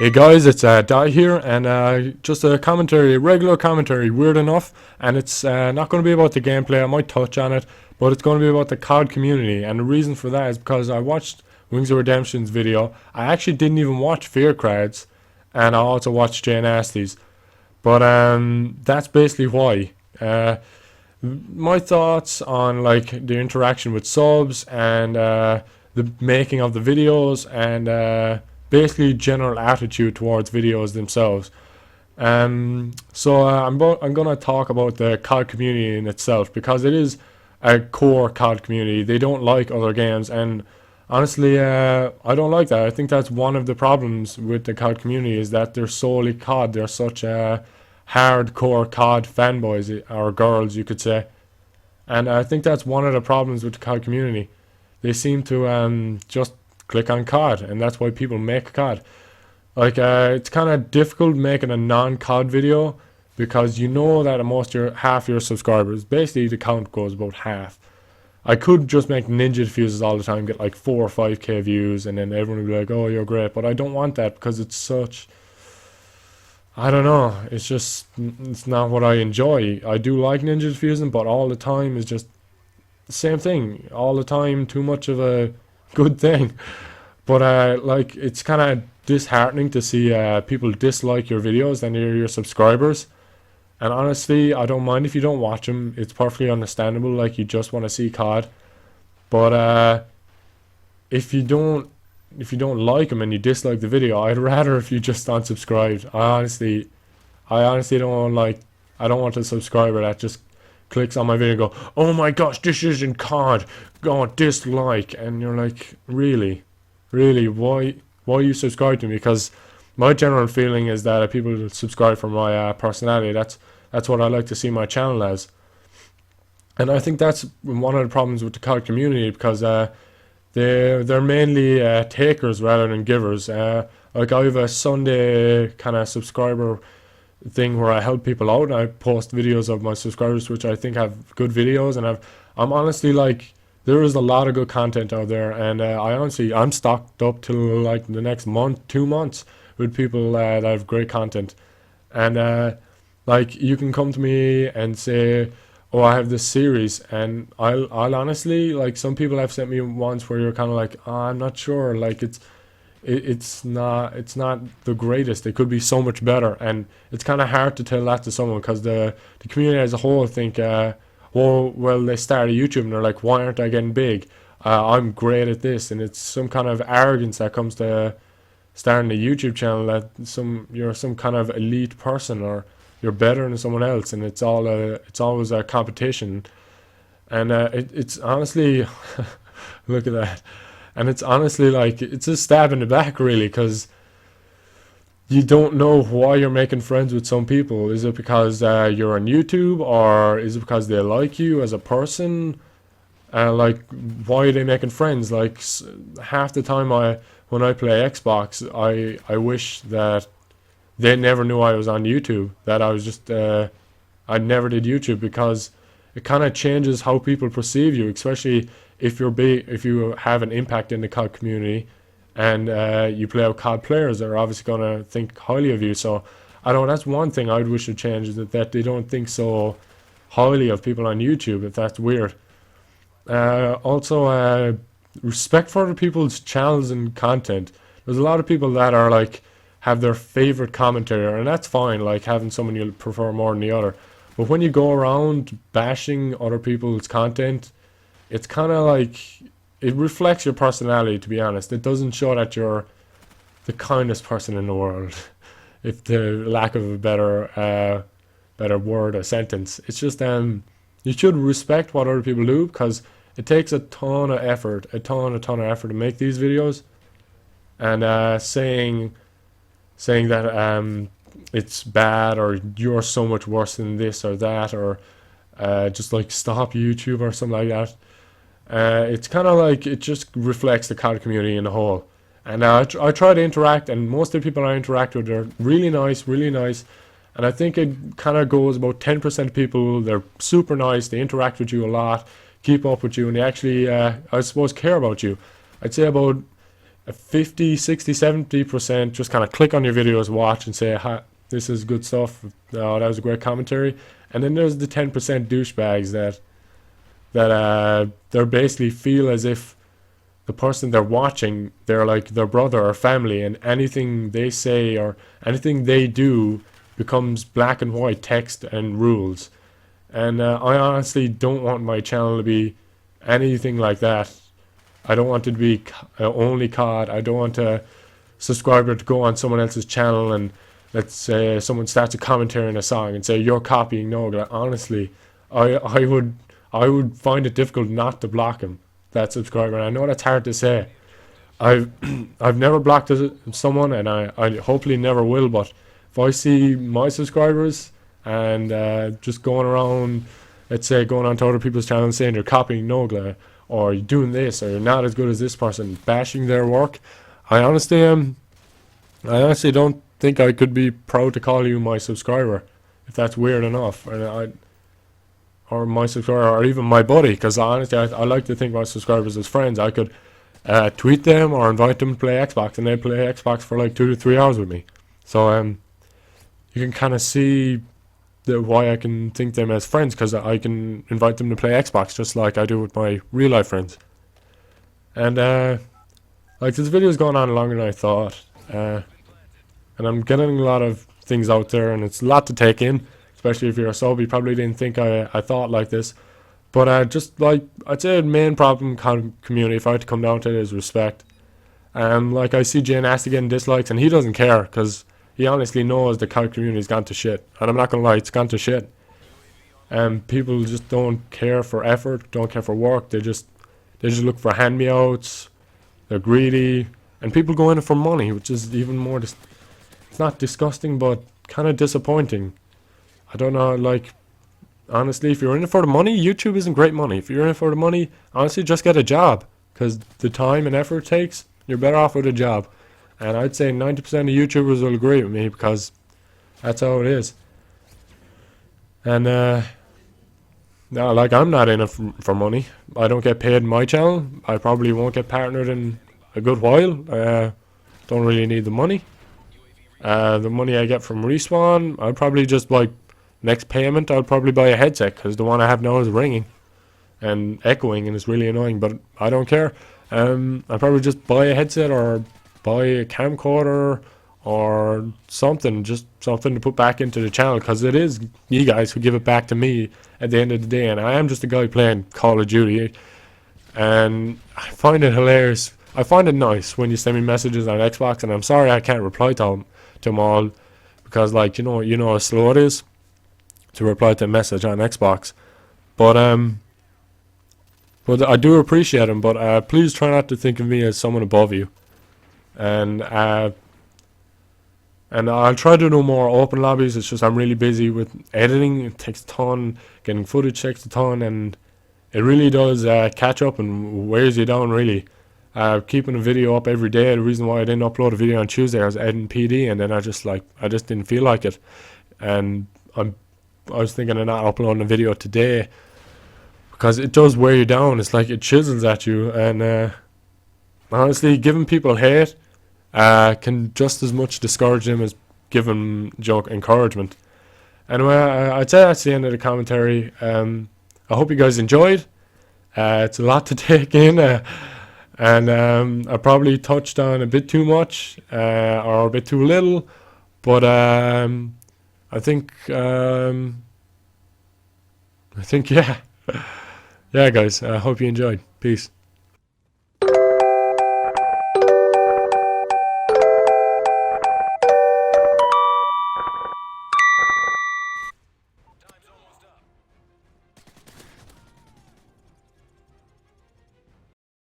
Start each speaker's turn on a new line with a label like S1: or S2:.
S1: Hey guys, it's Di here, and just a commentary, regular commentary, weird enough, and it's not going to be about the gameplay. I might touch on it, but it's going to be about the COD community, and the reason for that is because I watched Wings of Redemption's video. I actually didn't even watch Fear Crowds, and I also watched Jay Nasty's, but that's basically why. My thoughts on like the interaction with subs and the making of the videos and basically general attitude towards videos themselves. I'm gonna talk about the COD community in itself because it is a core COD community. They don't like other games, and honestly, I don't like that. I think that's one of the problems with the COD community is that they're solely COD. They're such hardcore COD fanboys or girls, you could say, and I think that's one of the problems with the COD community. They seem to just click on COD, and that's why people make COD. Like, it's kind of difficult making a non-COD video because you know that half your subscribers, basically the count goes about half. I could just make ninja defuses all the time, get like 4 or 5k views, and then everyone would be like, "Oh, you're great," but I don't want that because it's such. I don't know. It's not what I enjoy. I do like ninja diffusing, but all the time is just the same thing. All the time, too much of a good thing. But like, it's kind of disheartening to see people dislike your videos and your subscribers. And honestly, I don't mind if you don't watch them. It's perfectly understandable. Like, you just want to see COD. But if you don't like them and you dislike the video, I'd rather if you just unsubscribed. I honestly don't like. I don't want a subscriber that just clicks on my video and go, "Oh my gosh, this isn't COD. Go dislike," and you're like, really, why you subscribe to me? Because my general feeling is that people subscribe for my personality. That's what I like to see my channel as, and I think that's one of the problems with the COD community because they're mainly takers rather than givers. Like, I have a Sunday kind of subscriber thing where I help people out and I post videos of my subscribers which I think have good videos, and I'm honestly like, there is a lot of good content out there, and I'm stocked up till like the next month, 2 months with people that have great content. And like, you can come to me and say, "Oh, I have this series," and I'll honestly, like, some people have sent me ones where you're kind of like, "Oh, I'm not sure, like it's not the greatest. It could be so much better," and it's kind of hard to tell that to someone because the community as a whole think, well, they start a YouTube and they're like, "Why aren't I getting big? I'm great at this," and it's some kind of arrogance that comes to starting a YouTube channel, that you're some kind of elite person or you're better than someone else, and it's always a competition, and it's honestly look at that. And it's honestly like, it's a stab in the back, really, because you don't know why you're making friends with some people. Is it because you're on YouTube, or is it because they like you as a person? Like, why are they making friends? Like, half the time when I play Xbox, I wish that they never knew I was on YouTube, that I was just I never did YouTube, because it kind of changes how people perceive you, especially if you have an impact in the COD community, and you play out COD players, they're obviously going to think highly of you. So I don't know, that's one thing I'd wish to change, is that they don't think so highly of people on YouTube, if that's weird. Also, respect for other people's channels and content. There's a lot of people that are like, have their favorite commentator, and that's fine, like having someone you prefer more than the other. But when you go around bashing other people's content, it's kind of like, it reflects your personality, to be honest. It doesn't show that you're the kindest person in the world, if the lack of a better word or sentence. It's just you should respect what other people do, because it takes a ton of effort, a ton of effort to make these videos, and saying that it's bad, or you're so much worse than this or that, or just like stop YouTube or something like that. It's kind of like, it just reflects the COD community in the whole. And I try to interact, and most of the people I interact with are really nice, and I think it kind of goes about 10% of people, they're super nice, they interact with you a lot, keep up with you, and they actually, I suppose, care about you. I'd say about a 50, 60, 70% just kind of click on your videos, watch, and say, "Ha, this is good stuff. Oh, that was a great commentary." And then there's the 10% douchebags that they basically feel as if the person they're watching, they're like their brother or family, and anything they say or anything they do becomes black and white text and rules. And I honestly don't want my channel to be anything like that. I don't want it to be only COD. I don't want a subscriber to go on someone else's channel and let's say someone starts a commentary on a song and say you're copying Nogla. Honestly, I would find it difficult not to block him, that subscriber. And I know that's hard to say. I've I've never blocked someone, and I hopefully never will. But if I see my subscribers and just going around, let's say going on to other people's channels saying you're copying Nogla, or you're doing this, or you're not as good as this person, bashing their work, I honestly don't think I could be proud to call you my subscriber, if that's weird enough, or my subscriber, or even my buddy, because honestly, I like to think my subscribers as friends. I could tweet them or invite them to play Xbox, and they play Xbox for like 2 to 3 hours with me. So you can kind of see why I can think them as friends, because I can invite them to play Xbox just like I do with my real life friends. And like, this video is going on longer than I thought, and I'm getting a lot of things out there, and it's a lot to take in, especially if you're a sub. You probably didn't think I thought like this, but just like, I'd say the main problem community, if I had to come down to it, is respect. Like, I see Jay Nasty getting dislikes, and he doesn't care, because he honestly knows the COD community's gone to shit. And I'm not gonna lie, it's gone to shit. And people just don't care for effort, don't care for work. They just look for hand-me-outs. They're greedy, and people go in for money, which is even more. It's not disgusting, but kind of disappointing. I don't know. Like, honestly, if you're in it for the money, YouTube isn't great money. If you're in it for the money, honestly, just get a job, because the time and effort it takes, you're better off with a job. And I'd say 90% of YouTubers will agree with me, because that's how it is. And no, like, I'm not in it for money. I don't get paid in my channel. I probably won't get partnered in a good while. Don't really need the money. The money I get from Respawn, I'll probably just, like, next payment, I'll probably buy a headset, because the one I have now is ringing and echoing, and it's really annoying, but I don't care. I'll probably just buy a headset, or buy a camcorder, or something, just something to put back into the channel, because it is you guys who give it back to me at the end of the day, and I am just a guy playing Call of Duty, and I find it hilarious. I find it nice when you send me messages on Xbox, and I'm sorry I can't reply to them all, because, like, you know how slow it is to reply to a message on Xbox, but I do appreciate them. But please try not to think of me as someone above you. And I'll try to do more open lobbies. It's just I'm really busy with editing. It takes a ton. Getting footage takes a ton, and it really does catch up and wears you down, really. Keeping a video up every day. The reason why I didn't upload a video on Tuesday, I was editing PD, and then I just didn't feel like it. And I was thinking of not uploading a video today, because it does wear you down. It's like it chisels at you, and honestly, giving people hate can just as much discourage them as giving encouragement. Anyway, I'd say that's the end of the commentary. I hope you guys enjoyed. It's a lot to take in, and I probably touched on a bit too much, or a bit too little, but I think yeah. Yeah, guys, I hope you enjoyed. Peace.